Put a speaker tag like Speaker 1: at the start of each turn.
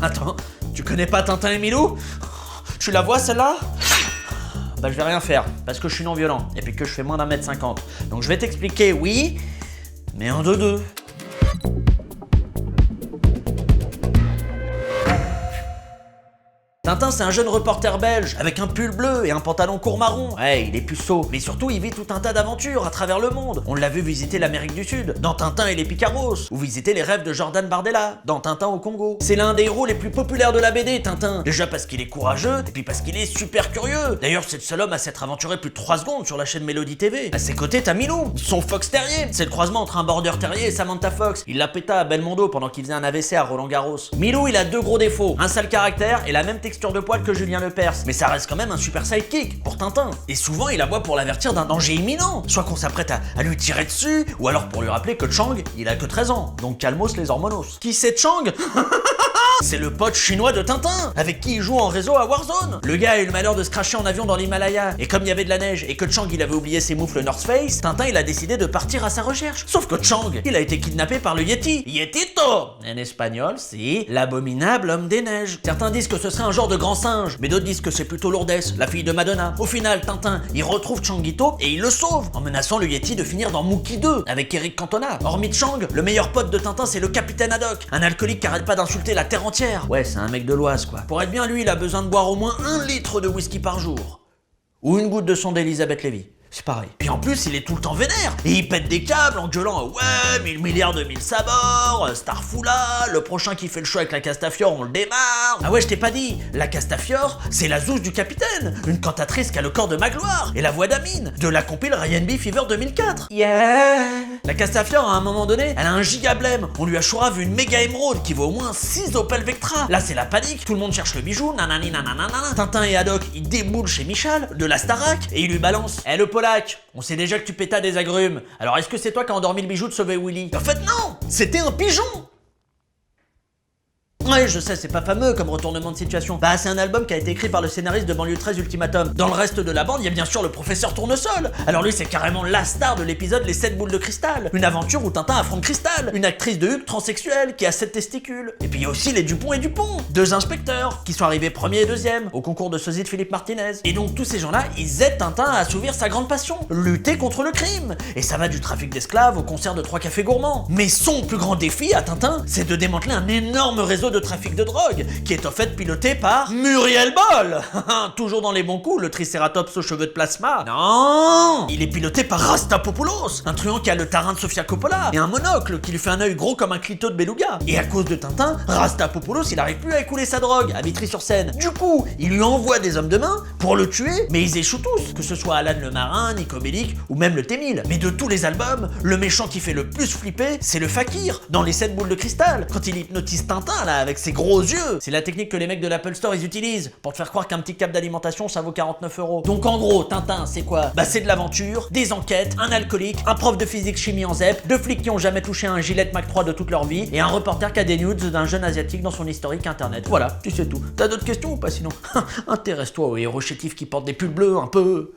Speaker 1: Attends, tu connais pas Tintin et Milou? Tu la vois celle-là? Bah je vais rien faire, parce que je suis non violent, et puis que je fais moins d'1m50. Donc je vais t'expliquer, oui, mais en deux. Tintin, c'est un jeune reporter belge, avec un pull bleu et un pantalon court marron. Ouais, il est puceau, mais surtout il vit tout un tas d'aventures à travers le monde. On l'a vu visiter l'Amérique du Sud, dans Tintin et les Picaros, ou visiter les rêves de Jordan Bardella, dans Tintin au Congo. C'est l'un des héros les plus populaires de la BD, Tintin. Déjà parce qu'il est courageux, et puis parce qu'il est super curieux. D'ailleurs, c'est le seul homme à s'être aventuré plus de 3 secondes sur la chaîne Mélodie TV. À ses côtés, t'as Milou, son fox terrier. C'est le croisement entre un border terrier et Samantha Fox. Il l'a péta à Belmondo pendant qu'il faisait un AVC à Roland Garros. Milou, il a 2 gros défauts, un sale caractère et la même texture de poil que Julien Lepers, mais ça reste quand même un super sidekick pour Tintin. Et souvent il aboie pour l'avertir d'un danger imminent, soit qu'on s'apprête à lui tirer dessus, ou alors pour lui rappeler que Chang, il a que 13 ans, donc calmos les hormonos. Qui c'est Chang? C'est le pote chinois de Tintin, avec qui il joue en réseau à Warzone. Le gars a eu le malheur de se cracher en avion dans l'Himalaya, et comme il y avait de la neige et que Chang il avait oublié ses moufles North Face, Tintin il a décidé de partir à sa recherche. Sauf que Chang, il a été kidnappé par le Yeti. Yetito! En espagnol, c'est l'abominable homme des neiges. Certains disent que ce serait un genre de grand singe, mais d'autres disent que c'est plutôt Lourdes, la fille de Madonna. Au final, Tintin, il retrouve Changuito et il le sauve, en menaçant le Yeti de finir dans Mookie 2, avec Eric Cantona. Hormis Chang, le meilleur pote de Tintin c'est le capitaine Haddock, un alcoolique qui arrête pas d'insulter la terre entière. Ouais, c'est un mec de l'Oise quoi. Pour être bien, lui, il a besoin de boire au moins 1 litre de whisky par jour. Ou une goutte de sang d'Elisabeth Lévy. C'est pareil. Puis en plus, il est tout le temps vénère. Et il pète des câbles en gueulant ouais, 1000 milliards de 1000 sabords, Starfoula, le prochain qui fait le show avec la Castafiore, on le démarre. Ah ouais, je t'ai pas dit, la Castafiore, c'est la zouze du capitaine, une cantatrice qui a le corps de Magloire et la voix d'Amine, de la compile Ryan B Fever 2004. Yeah. La Castafiore, à un moment donné, elle a un giga blême. On lui a chourave une méga émeraude qui vaut au moins 6 Opel Vectra. Là, c'est la panique, tout le monde cherche le bijou, nanani nanana. Tintin et Haddock, ils déboulent chez Michal, de la Starac, et ils lui balancent le Polak, on sait déjà que tu pétas des agrumes. Alors est-ce que c'est toi qui as endormi le bijou de Sauver Willy? En fait non, c'était un pigeon. Ouais, je sais, c'est pas fameux comme retournement de situation. Bah, c'est un album qui a été écrit par le scénariste de Banlieue 13 Ultimatum. Dans le reste de la bande, il y a bien sûr le professeur Tournesol. Alors lui, c'est carrément la star de l'épisode Les 7 boules de cristal. Une aventure où Tintin affronte Cristal, une actrice de Hugues transsexuelle qui a 7 testicules. Et puis il y a aussi les Dupont et Dupont, 2 inspecteurs, qui sont arrivés premier et deuxième au concours de sosie de Philippe Martinez. Et donc tous ces gens-là, ils aident Tintin à assouvir sa grande passion, lutter contre le crime. Et ça va du trafic d'esclaves au concert de 3 cafés gourmands. Mais son plus grand défi à Tintin, c'est de démanteler un énorme réseau de trafic de drogue, qui est en fait piloté par Muriel Boll. Toujours dans les bons coups, le tricératops aux cheveux de plasma. Non, il est piloté par Rastapopoulos, un truand qui a le tarin de Sofia Coppola, et un monocle qui lui fait un œil gros comme un clito de beluga. Et à cause de Tintin, Rastapopoulos, il arrive plus à écouler sa drogue à Vitry-sur-Seine. Du coup, il lui envoie des hommes de main pour le tuer, mais ils échouent tous, que ce soit Alan le Marin, Nico Bellic ou même le T-1000. Mais de tous les albums, le méchant qui fait le plus flipper, c'est le Fakir, dans les 7 boules de cristal, quand il hypnotise Tintin là, avec ses gros yeux. C'est la technique que les mecs de l'Apple Store ils utilisent pour te faire croire qu'un petit câble d'alimentation ça vaut 49 €. Donc en gros, Tintin c'est quoi? Bah c'est de l'aventure, des enquêtes, un alcoolique, un prof de physique chimie en ZEP, 2 flics qui ont jamais touché un Gillette Mac 3 de toute leur vie, et un reporter qui a des nudes d'un jeune asiatique dans son historique internet. Voilà, tu sais tout. T'as d'autres questions ou pas sinon? Intéresse-toi aux héros chétifs qui portent des pulls bleus un peu.